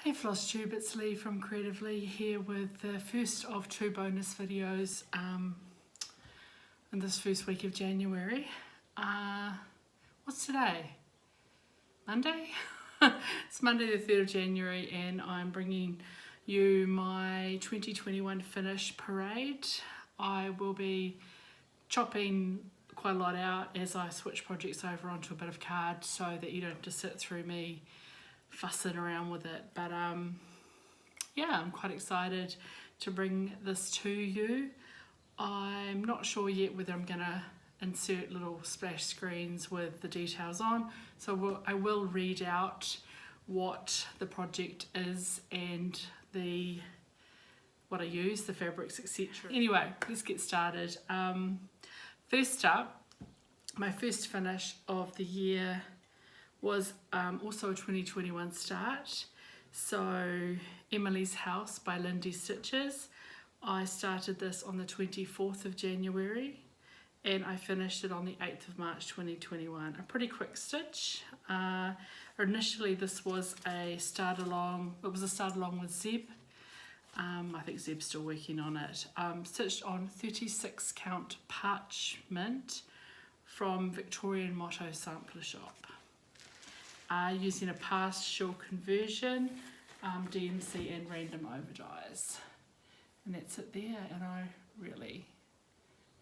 Hey FlossTube, it's Leigh from Creatively here with the first of 2 bonus videos in this first week of January. What's today? Monday? It's Monday the 3rd of January and I'm bringing you my 2021 finish parade. I will be chopping quite a lot out as I switch projects over onto a bit of card so that you don't have to sit through me fussing around with it, but yeah, I'm quite excited to bring this to you. I'm not sure yet whether I'm gonna insert little splash screens with the details on, so I will read out what the project is and what I use, the fabrics, etc. Anyway, let's get started. First up, my first finish of the year was also a 2021 start. So Emily's House by Lindy Stitches. I started this on the 24th of January and I finished it on the 8th of March 2021. A pretty quick stitch. Initially this was a start along, it was a start along with Zeb. I think Zeb's still working on it. Stitched on 36 count parchment from Victorian Motto Sampler Shop. Using a partial conversion, DMC and random overdyes. And that's it there, and I really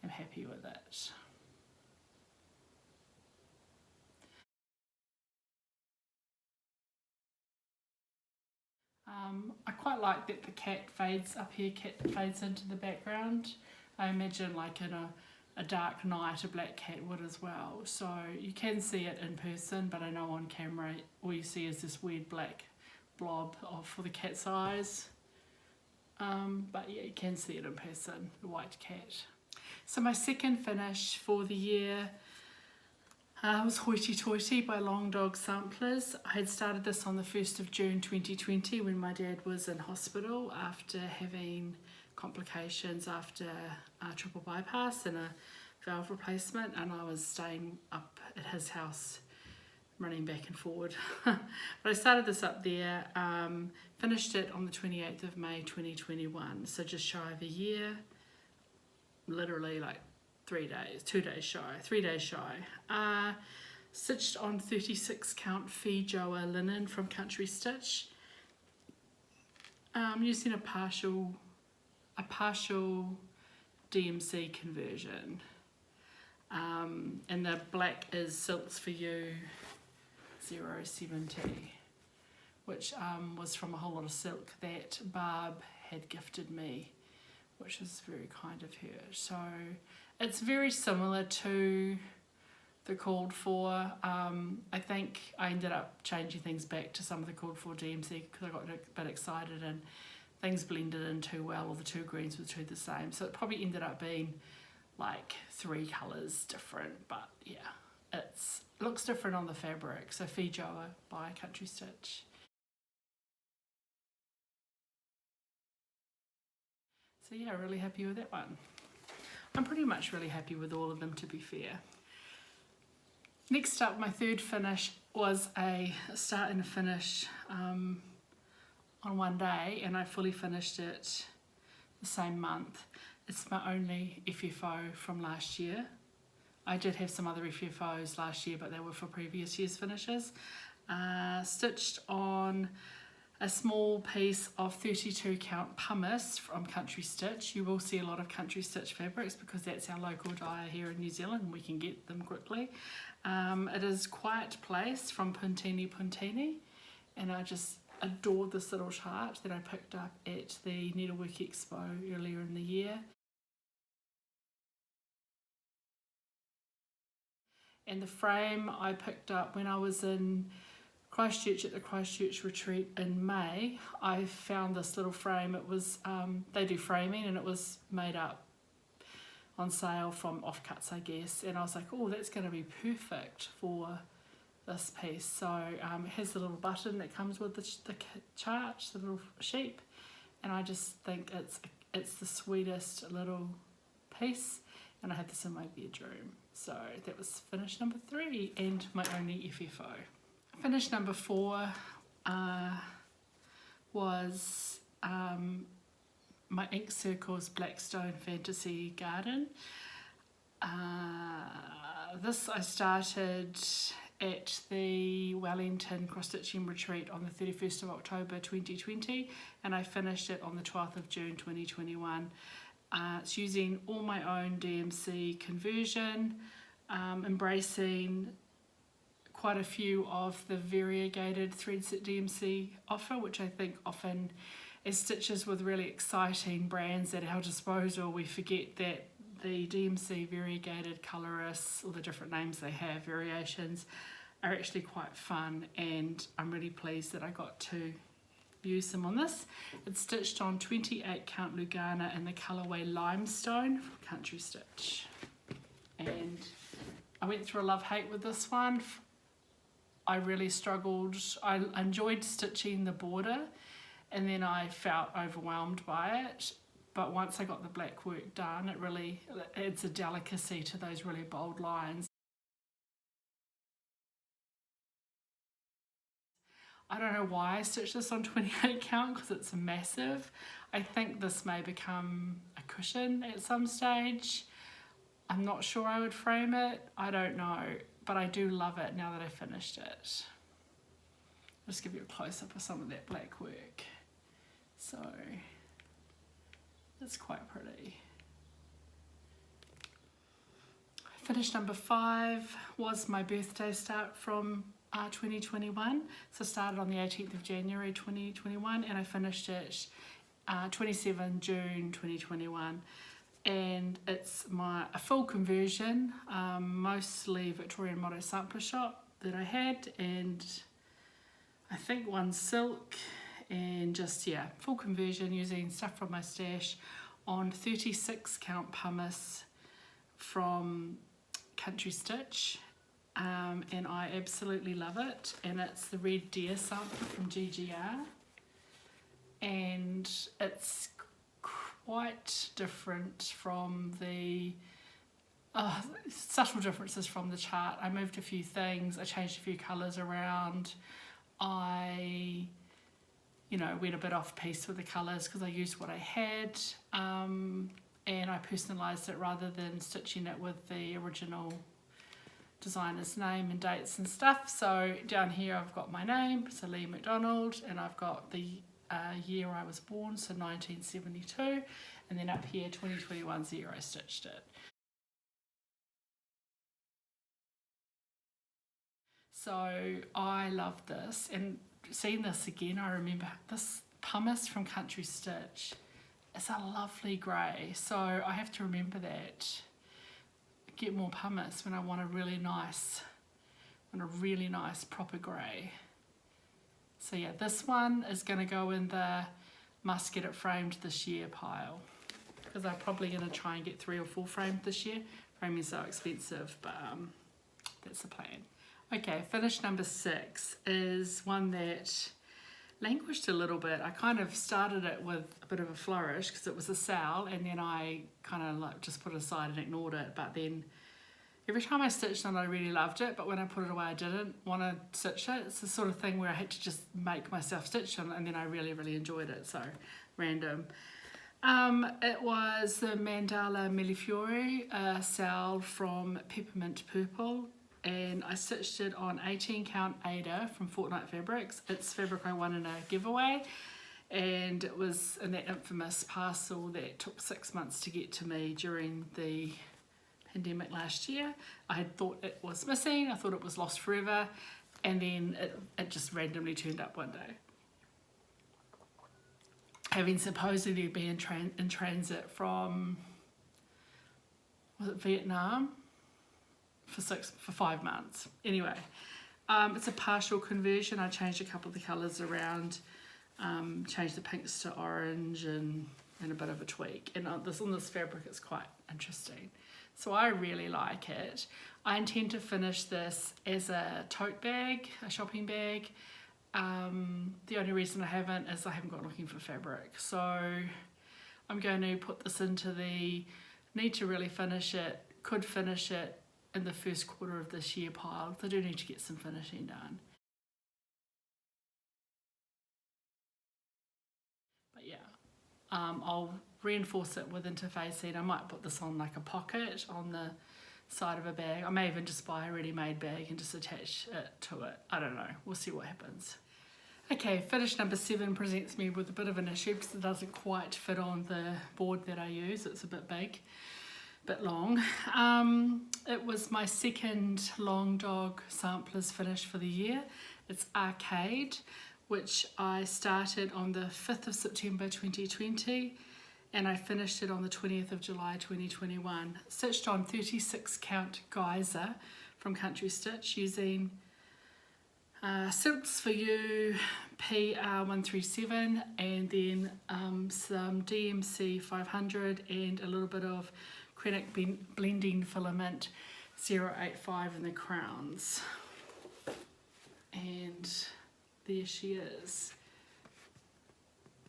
am happy with it. I quite like that the cat fades up here, fades into the background. I imagine like in a dark night a black cat would as well, so you can see it in person, but I know on camera all you see is this weird black blob for the cat's eyes, but yeah, you can see it in person, the white cat. So my second finish for the year was Hoity Toity by Long Dog Samplers. I had started this on the 1st of June 2020 when my dad was in hospital after having complications after a triple bypass and a valve replacement, and I was staying up at his house running back and forward. But I started this up there, finished it on the 28th of May 2021, so just shy of a year, literally like 3 days, 3 days shy. Stitched on 36 count Fiore linen from Country Stitch, using a partial DMC conversion, and the black is Silks for You 070, which was from a whole lot of silk that Barb had gifted me, which was very kind of her. So it's very similar to the called for. I think I ended up changing things back to some of the called for DMC because I got a bit excited and things blended in too well, or the two greens were too the same, so it probably ended up being like 3 colours different, but yeah, it looks different on the fabric. So Fiore by Country Stitch. So yeah, really happy with that one. I'm pretty much really happy with all of them, to be fair. Next up, my third finish was a start and a finish on one day, and I fully finished it the same month. It's my only FFO from last year. I did have some other FFOs last year, but they were for previous year's finishes. Stitched on a small piece of 32 count pumice from Country Stitch. You will see a lot of Country Stitch fabrics because that's our local dyer here in New Zealand and we can get them quickly. It is Quiet Place from Puntini, and I just adored this little chart that I picked up at the Needlework Expo earlier in the year. And the frame I picked up when I was in Christchurch at the Christchurch retreat in May. I found this little frame. It was, they do framing, and it was made up on sale from offcuts, I guess. And I was like, oh, that's going to be perfect for this piece. So it has the little button that comes with the chart, the little sheep, and I just think it's the sweetest little piece, and I had this in my bedroom. So that was finish number 3 and my only FFO. Finish number 4 was my ink circles Blackstone Fantasy Garden. This I started at the Wellington cross-stitching retreat on the 31st of October 2020, and I finished it on the 12th of June 2021. It's using all my own DMC conversion, embracing quite a few of the variegated threads that DMC offer, which I think often as stitches with really exciting brands at our disposal, we forget that the DMC variegated colorists, or the different names they have, variations, are actually quite fun, and I'm really pleased that I got to use them on this. It's stitched on 28 count Lugana in the colourway Limestone from Country Stitch. And I went through a love-hate with this one. I really struggled. I enjoyed stitching the border, and then I felt overwhelmed by it. But once I got the black work done, it really adds a delicacy to those really bold lines. I don't know why I stitched this on 28 count, because it's massive. I think this may become a cushion at some stage. I'm not sure I would frame it. I don't know, but I do love it now that I finished it. I'll just give you a close-up of some of that black work. So it's quite pretty. Finish number 5 was my birthday start from 2021. So I started on the 18th of January 2021, and I finished it 27 June 2021. And it's a full conversion, mostly Victorian Motto sampler shop that I had, and I think one silk, and just, yeah, full conversion using stuff from my stash on 36 count pumice from Country Stitch, and I absolutely love it. And it's the Red Deer sample from GGR, and it's quite different from the subtle differences from the chart. I moved a few things, I changed a few colours around, I went a bit off piece with the colours because I used what I had, and I personalised it rather than stitching it with the original designer's name and dates and stuff. So down here I've got my name, so Leigh McDonald, and I've got the year I was born, so 1972, and then up here 2021 zero I stitched it. So I love this, and seeing this again, I remember this pumice from Country Stitch. It's a lovely grey, so I have to remember that. Get more pumice when I want a really nice proper grey. So yeah, this one is going to go in the must get it framed this year pile, because I'm probably going to try and get 3 or 4 framed this year. Framing is so expensive, but that's the plan. Okay, finish number 6 is one that languished a little bit. I kind of started it with a bit of a flourish because it was a sale, and then I kind of like just put it aside and ignored it. But then every time I stitched on it, I really loved it, but when I put it away, I didn't want to stitch it. It's the sort of thing where I had to just make myself stitch on it, and then I really, really enjoyed it, so random. It was the Mandala Fiore cell from Peppermint Purple, and I stitched it on 18 count Ada from Fortnight Fabrics. It's fabric I won in a giveaway, and it was in that infamous parcel that took 6 months to get to me during the pandemic last year. I had thought it was missing, I thought it was lost forever, and then it just randomly turned up one day. Having supposedly been in transit from, was it Vietnam? For 5 months. Anyway, it's a partial conversion. I changed a couple of the colours around, changed the pinks to orange and a bit of a tweak. And on this fabric it's quite interesting. So I really like it. I intend to finish this as a tote bag, a shopping bag. The only reason I haven't is I haven't gone looking for fabric. So I'm going to put this into the need to really finish it, could finish it in the first quarter of this year pile. I do need to get some finishing done. I'll reinforce it with interfacing. I might put this on like a pocket on the side of a bag. I may even just buy a ready-made bag and just attach it to it. I don't know, we'll see what happens. Okay, finish number 7 presents me with a bit of an issue because it doesn't quite fit on the board that I use. It's a bit big, a bit long. It was my second long dog samplers finish for the year. It's Arcade, which I started on the 5th of September 2020 and I finished it on the 20th of July 2021. Stitched on 36 count Geyser from Country Stitch using Silks for You PR137 and then some DMC 500 and a little bit of Krennic blending filament 085 in the crowns. And there she is,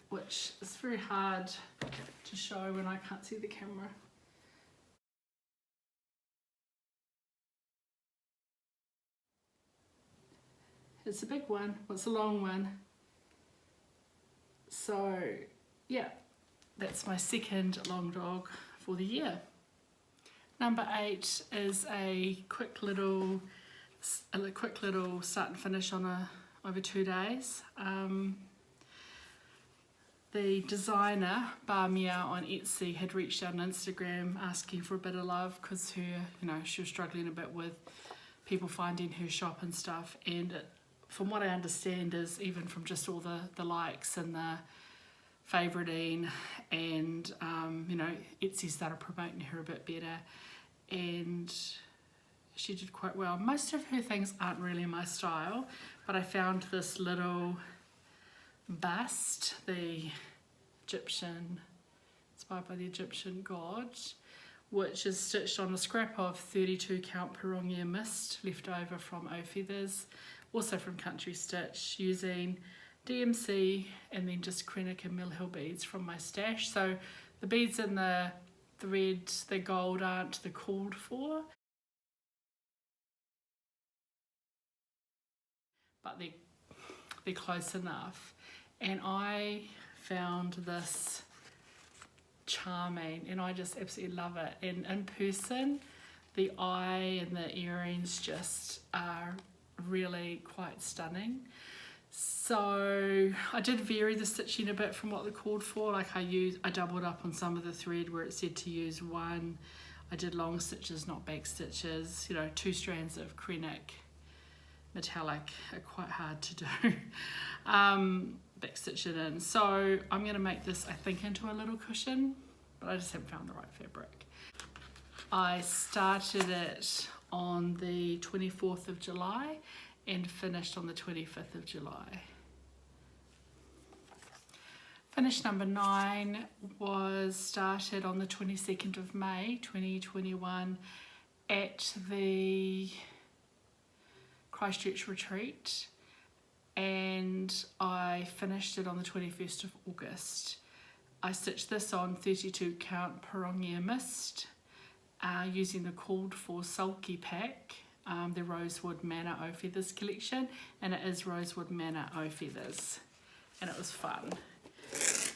which is very hard to show when I can't see the camera. It's a big one, well, it's a long one. So yeah, that's my second long dog for the year. Number 8 is a quick little start and finish on over 2 days. The designer Bar Meow on Etsy had reached out on Instagram asking for a bit of love because she was struggling a bit with people finding her shop and stuff, and from what I understand is even from just all the likes and the favoriting and Etsy started promoting her a bit better and she did quite well. Most of her things aren't really my style, but I found this little bust, the Egyptian, inspired by the Egyptian god, which is stitched on a scrap of 32 count Perrongier mist left over from O Feathers, also from Country Stitch, using DMC and then just Krennic and Mill Hill beads from my stash. So the beads in the red, the gold aren't the called for, but they're close enough. And I found this charming and I just absolutely love it. And in person, the eye and the earrings just are really quite stunning. So I did vary the stitching a bit from what they're called for. Like I doubled up on some of the thread where it said to use 1. I did long stitches, not back stitches. 2 strands of Krennic metallic are quite hard to do. Back stitch it in. So I'm going to make this, I think, into a little cushion, but I just haven't found the right fabric. I started it on the 24th of July and finished on the 25th of July. Finish number 9 was started on the 22nd of May 2021 at the Christchurch retreat, and I finished it on the 21st of August. I stitched this on 32 count Perrongier mist using the called for sulky pack, the Rosewood Manor O Feathers collection, and it is Rosewood Manor O Feathers, and it was fun. It's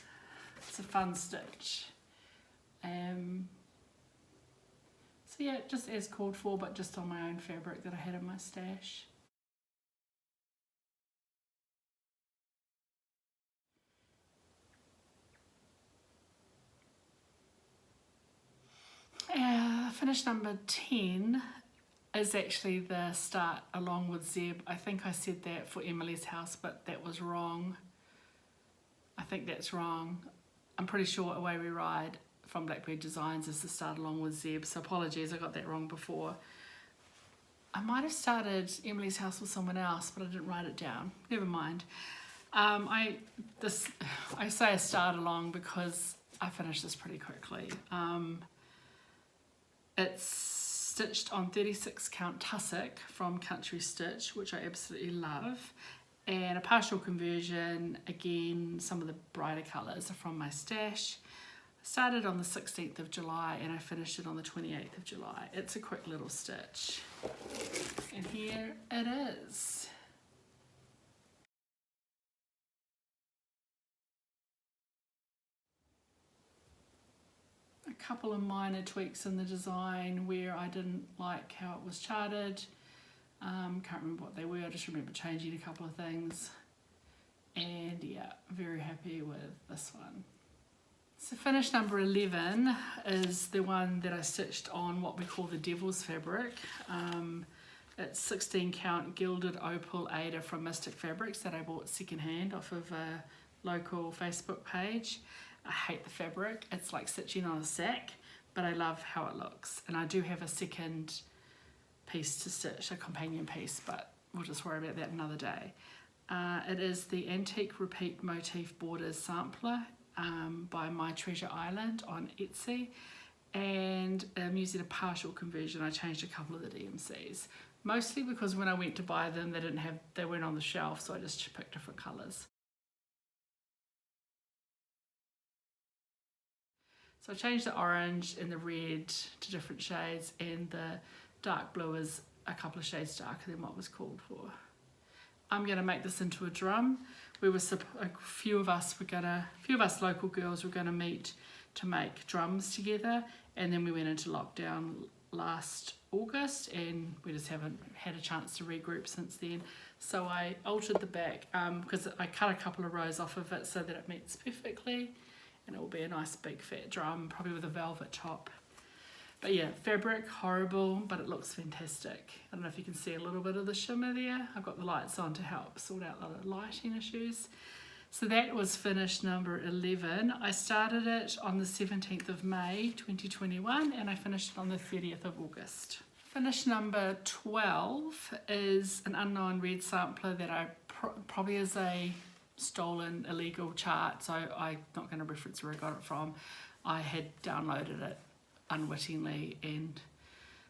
a fun stitch. So yeah, just as called for, but just on my own fabric that I had in my stash. Finish number 10 is actually the start along with Zeb. I think I said that for Emily's house, but that was wrong. I think that's wrong. I'm pretty sure Away We Ride from Blackbird Designs is the start along with Zeb, so apologies, I got that wrong before. I might have started Emily's house with someone else, but I didn't write it down. Never mind. I say I start along because I finished this pretty quickly. It's stitched on 36 count tussock from Country Stitch, which I absolutely love, and a partial conversion. Again, some of the brighter colours are from my stash. I started on the 16th of July and I finished it on the 28th of July. It's a quick little stitch, and here it is. couple of minor tweaks in the design where I didn't like how it was charted. Can't remember what they were, I just remember changing a couple of things. And yeah, very happy with this one. So finish number 11 is the one that I stitched on what we call the Devil's fabric. It's 16 count gilded opal Ada from Mystic Fabrics that I bought secondhand off of a local Facebook page. I hate the fabric, it's like stitching on a sack, but I love how it looks. And I do have a second piece to stitch, a companion piece, but we'll just worry about that another day. It is the Antique Repeat Motif Borders Sampler by My Treasure Island on Etsy, and I'm using a partial conversion. I changed a couple of the DMCs, mostly because when I went to buy them they weren't on the shelf, so I just picked different colours. So I changed the orange and the red to different shades, and the dark blue is a couple of shades darker than what was called for. I'm going to make this into a drum. A few of us local girls were going to meet to make drums together, and then we went into lockdown last August and we just haven't had a chance to regroup since then. So I altered the back because I cut a couple of rows off of it so that it meets perfectly, and it will be a nice big fat drum, probably with a velvet top. But yeah, fabric, horrible, but it looks fantastic. I don't know if you can see a little bit of the shimmer there. I've got the lights on to help sort out the lighting issues. So that was finish number 11. I started it on the 17th of May 2021 and I finished it on the 30th of August. Finish number 12 is an unknown red sampler that I probably is a stolen illegal chart, so I'm not going to reference where I got it from. I had downloaded it unwittingly,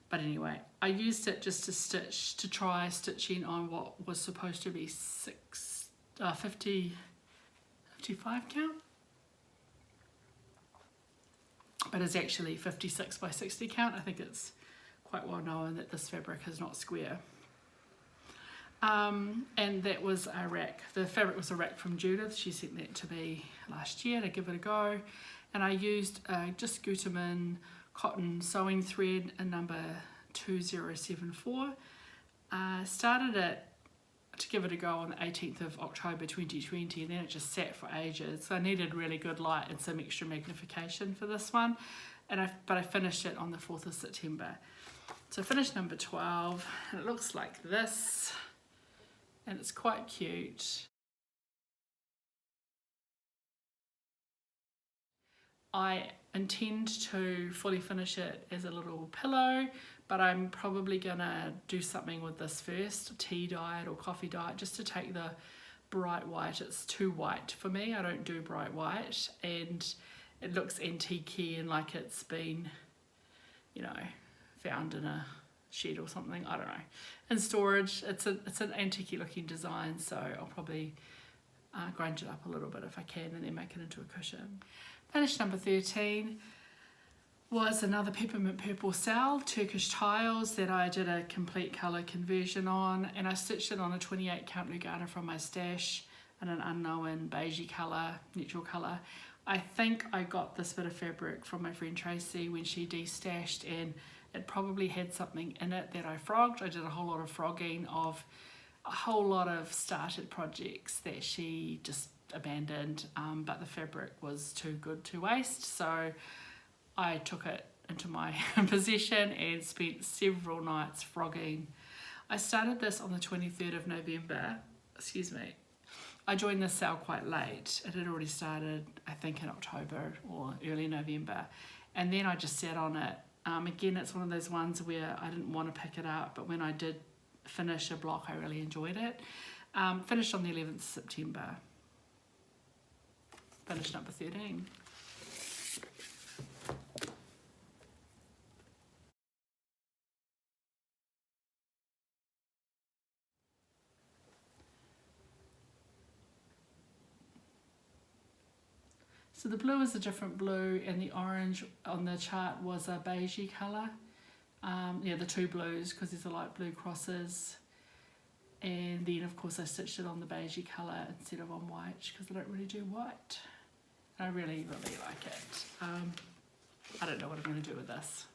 but anyway, I used it just to try stitching on what was supposed to be 55 count, but it's actually 56 by 60 count. I think it's quite well known that this fabric is not square. And that was a rack. The fabric was a rack from Judith. She sent that to me last year to give it a go, and I used just Gutermann cotton sewing thread in number 2074. Started it to give it a go on the 18th of October 2020, and then it just sat for ages. So I needed really good light and some extra magnification for this one, but I finished it on the 4th of September. So I finished number 12, and it looks like this, and it's quite cute. I intend to fully finish it as a little pillow, but I'm probably gonna do something with this first, tea dye or coffee dye, just to take the bright white. It's too white for me. I don't do bright white, and it looks antique-y and like it's been, you know, found in a shed or something. I don't know. In storage, it's an antique-y looking design, so I'll probably grunge it up a little bit if I can, and then make it into a cushion. Finish number 13 was another peppermint purple cell, Turkish tiles that I did a complete colour conversion on, and I stitched it on a 28 count Lugana from my stash in an unknown beigey colour, neutral colour. I think I got this bit of fabric from my friend Tracy when she destashed, and it probably had something in it that I frogged. I did a whole lot of frogging of a whole lot of started projects that she just abandoned, but the fabric was too good to waste, so I took it into my possession and spent several nights frogging. I started this on the 23rd of November, excuse me. I joined this sale quite late. It had already started, I think, in October or early November, and then I just sat on it. Again, it's one of those ones where I didn't want to pick it up, but when I did finish a block, I really enjoyed it. Finished on the 11th of September. Finished number 13. So the blue is a different blue, and the orange on the chart was a beigey colour. Yeah, the two blues, because there's a light blue crosses. And then of course I stitched it on the beigey colour instead of on white, because I don't really do white. I really, really like it. I don't know what I'm going to do with this.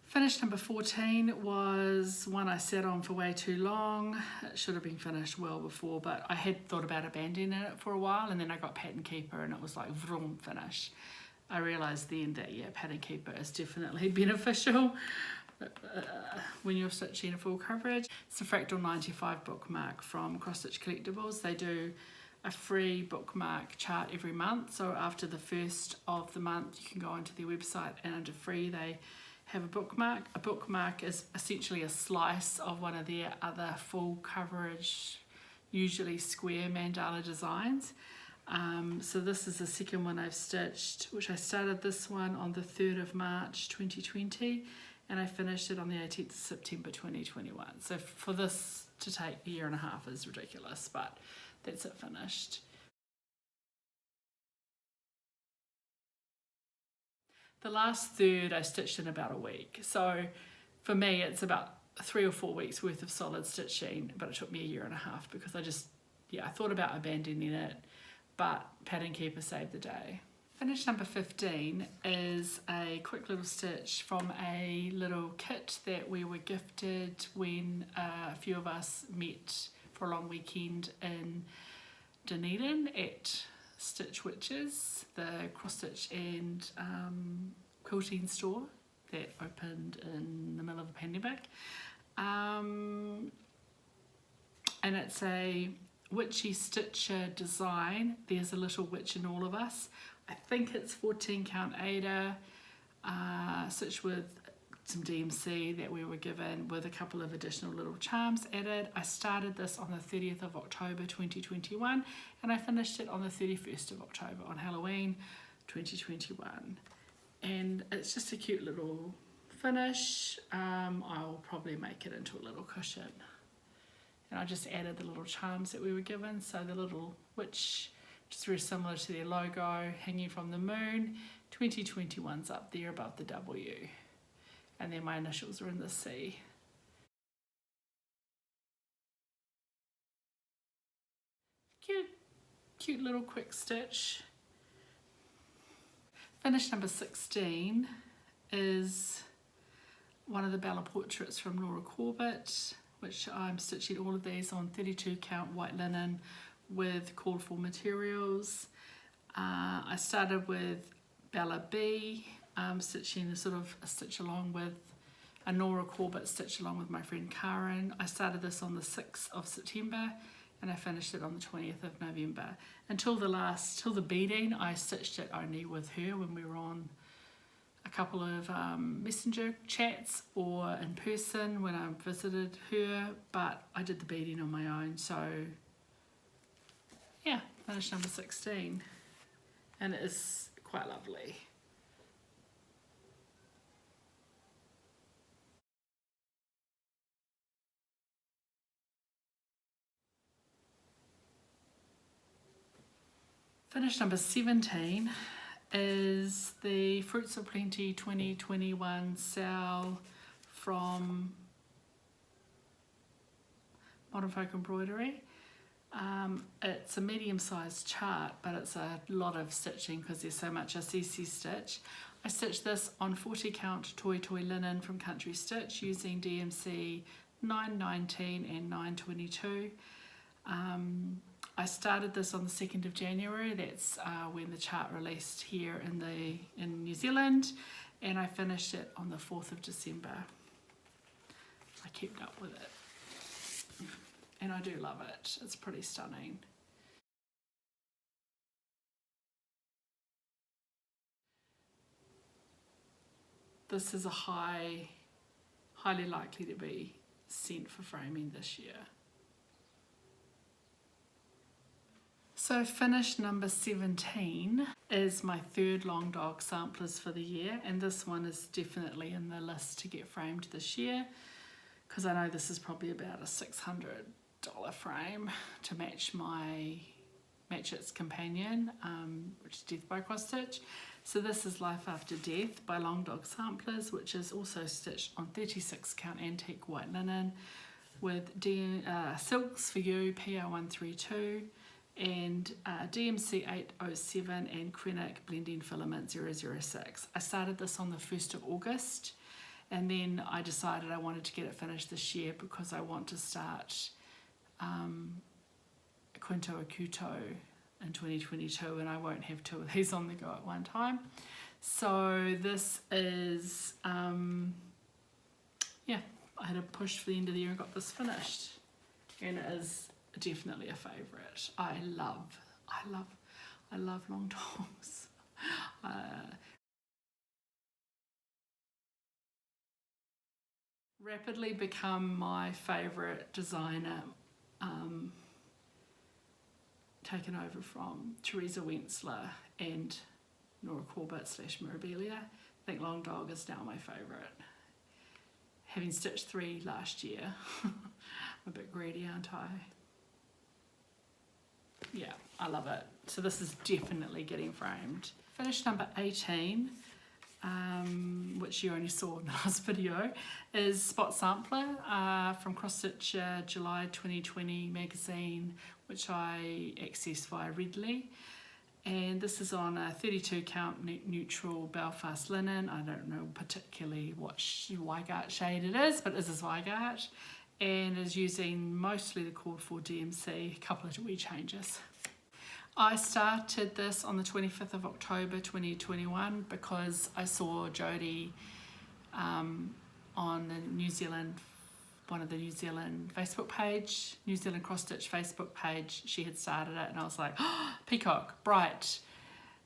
Finish number 14 was one I sat on for way too long. It should have been finished well before, but I had thought about abandoning it for a while, and then I got Pattern Keeper and it was like vroom, finish. I realised then that yeah, Pattern Keeper is definitely beneficial when you're stitching a full coverage. It's the Fractal 95 bookmark from Cross Stitch Collectibles. They do a free bookmark chart every month, so after the first of the month you can go onto their website and under free they have a bookmark. A bookmark is essentially a slice of one of their other full coverage, usually square mandala designs. So this is the second one I've stitched, which I started this one on the 3rd of March 2020 and I finished it on the 18th of September 2021. So for this to take a year and a half is ridiculous, but that's it finished. The last third I stitched in about a week. So for me, it's about 3 or 4 weeks worth of solid stitching, but it took me a year and a half because I thought about abandoning it, but Pattern Keeper saved the day. Finish number 15 is a quick little stitch from a little kit that we were gifted when a few of us met for a long weekend in Dunedin at Stitch Witches, the cross stitch and quilting store that opened in the middle of the pandemic. And it's a Witchy stitcher design. There's a little witch in all of us. I think it's 14 count Ada, stitched with some DMC that we were given with a couple of additional little charms added. I started this on the 30th of October 2021 and I finished it on the 31st of October on Halloween 2021. And it's just a cute little finish. I'll probably make it into a little cushion. And I just added the little charms that we were given. So the little witch, which is very similar to their logo, hanging from the moon. 2021's up there above the W. And then my initials are in the C. Cute little quick stitch. Finish number 16 is one of the Bella portraits from Laura Corbett, which I'm stitching all of these on 32 count white linen with called for materials. I started with Bella B, stitching a sort of a stitch along with a Nora Corbett stitch along with my friend Karen. I started this on the 6th of September and I finished it on the 20th of November. Till the beading, I stitched it only with her when we were on a couple of messenger chats or in person when I visited her, but I did the beading on my own. So yeah, finished number 16 and it is quite lovely. Finish number 17 is the Fruits of Plenty 2021 sale from Modern Folk Embroidery. It's a medium-sized chart, but it's a lot of stitching because there's so much CC stitch. I stitched this on 40 count Toy linen from Country Stitch using DMC 919 and 922. I started this on the 2nd of January, that's when the chart released here in New Zealand, and I finished it on the 4th of December. I kept up with it, and I do love it. It's pretty stunning. This is a highly likely to be sent for framing this year. So finish number 17 is my third long dog samplers for the year, and this one is definitely in the list to get framed this year because I know this is probably about a $600 frame to match its companion, which is Death by Cross Stitch. So this is Life After Death by Long Dog Samplers, which is also stitched on 36 count antique white linen with Silks for You PR132 and DMC 807 and Krennic Blending Filament 006. I started this on the 1st of August, and then I decided I wanted to get it finished this year because I want to start Quinto Acuto in 2022, and I won't have two of these on the go at one time. So this is, yeah, I had a push for the end of the year and got this finished, and it is definitely a favourite. I love long toms. Rapidly become my favourite designer, taken over from Teresa Wentzler and Nora Corbett / Mirabilia. I think Long Dog is now my favourite. Having stitched 3 last year, I'm a bit greedy, aren't I? Yeah, I love it. So this is definitely getting framed. Finish number 18, which you only saw in the last video, is Spot Sampler from Cross Stitch July 2020 magazine, which I accessed via Redley. And this is on a 32 count neutral Belfast linen. I don't know particularly what Weigart shade it is, but this is Weigart, and is using mostly the called for DMC, a couple of wee changes. I started this on the 25th of October 2021 because I saw Jodie on the New Zealand, one of the New Zealand Facebook page, New Zealand Cross Stitch Facebook page. She had started it, and I was like, oh, peacock, bright,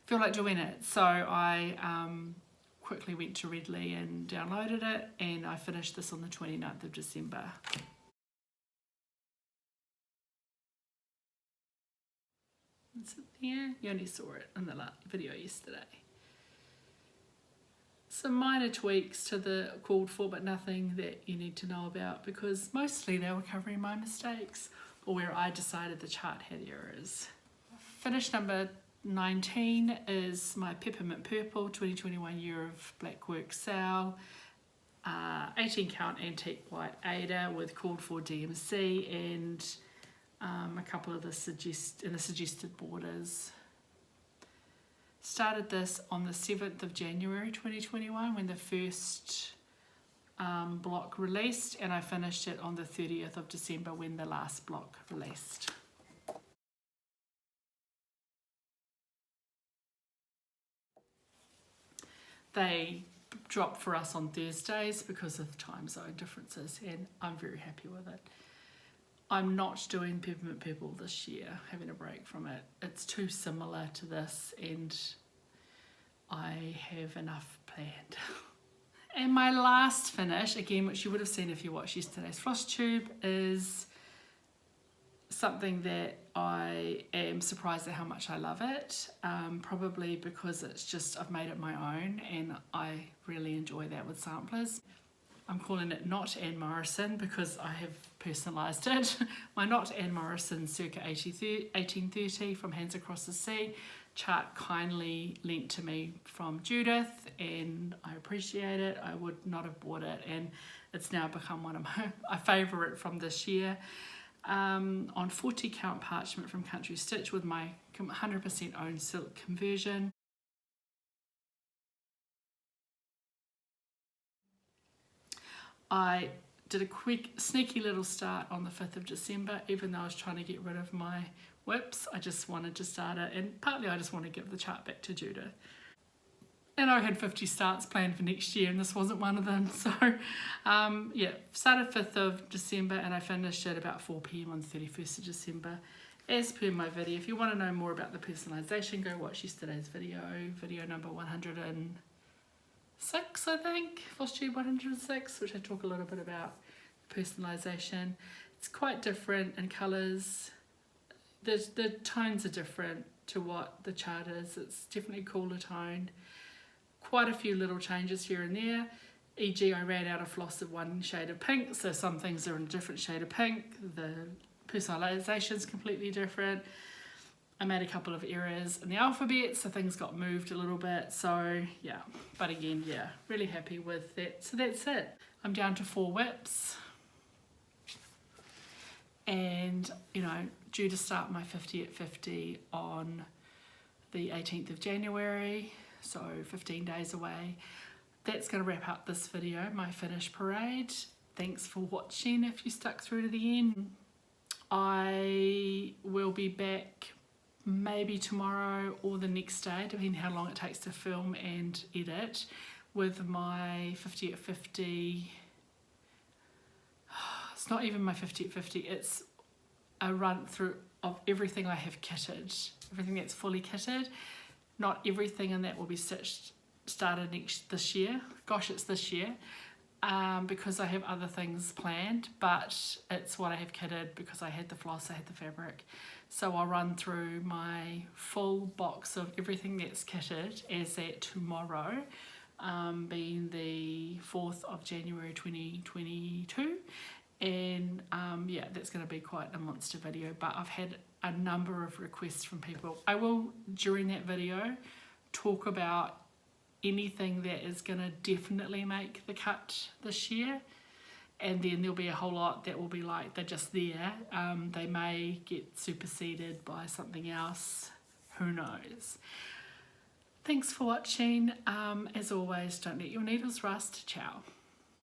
feel like doing it. So I quickly went to Redley and downloaded it, and I finished this on the 29th of December. Is it there? You only saw it in the video yesterday. Some minor tweaks to the called for, but nothing that you need to know about, because mostly they were covering my mistakes or where I decided the chart had errors. Finish number 19 is my Peppermint Purple 2021 year of Blackwork sale. 18 count antique white Ada with called for DMC and a couple of the suggested borders. Started this on the 7th of January 2021 when the first block released, and I finished it on the 30th of December when the last block released. They drop for us on Thursdays because of time zone differences, and I'm very happy with it. I'm not doing Peppermint Purple this year, having a break from it. It's too similar to this, and I have enough planned. And my last finish, again, which you would have seen if you watched yesterday's floss tube, is something that I am surprised at how much I love it. Probably because it's just, I've made it my own, and I really enjoy that with samplers. I'm calling it Not Anne Morrison because I have personalised it. My Not Anne Morrison circa 1830 from Hands Across the Sea. Chart kindly lent to me from Judith, and I appreciate it. I would not have bought it, and it's now become one of my favourite from this year. On 40 count parchment from Country Stitch with my 100% own silk conversion. I did a quick sneaky little start on the 5th of December, even though I was trying to get rid of my whips. I just wanted to start it, and partly I just want to give the chart back to Judith. And I had 50 starts planned for next year, and this wasn't one of them. So yeah, started 5th of December and I finished at about 4 PM on the 31st of December. As per my video, if you want to know more about the personalisation, go watch yesterday's video, video number 106, I think, Floss Tube 106, which I talk a little bit about personalisation. It's quite different in colours. The tones are different to what the chart is. It's definitely cooler toned. Quite a few little changes here and there. E.g. I ran out of floss of one shade of pink, so some things are in a different shade of pink. The personalisation is completely different. I made a couple of errors in the alphabet, so things got moved a little bit. So yeah, but again, yeah, really happy with that. So that's it. I'm down to 4 whips. And, you know, due to start my 50 at 50 on the 18th of January, so 15 days away. That's going to wrap up this video, my finish parade. Thanks for watching if you stuck through to the end. I will be back maybe tomorrow or the next day, depending how long it takes to film and edit, with my 50 at 50. It's not even my 50 at 50, it's a run through of everything I have kitted, everything that's fully kitted. Not everything in that will be stitched started this year. Gosh, it's this year, because I have other things planned, but it's what I have kitted because I had the floss, I had the fabric. So I'll run through my full box of everything that's kitted as at tomorrow, being the 4th of January 2022. And yeah, that's going to be quite a monster video, but I've had a number of requests from people. I will, during that video, talk about anything that is going to definitely make the cut this year, and then there'll be a whole lot that will be like they're just there. They may get superseded by something else, who knows. Thanks for watching. As always, don't let your needles rust. Ciao.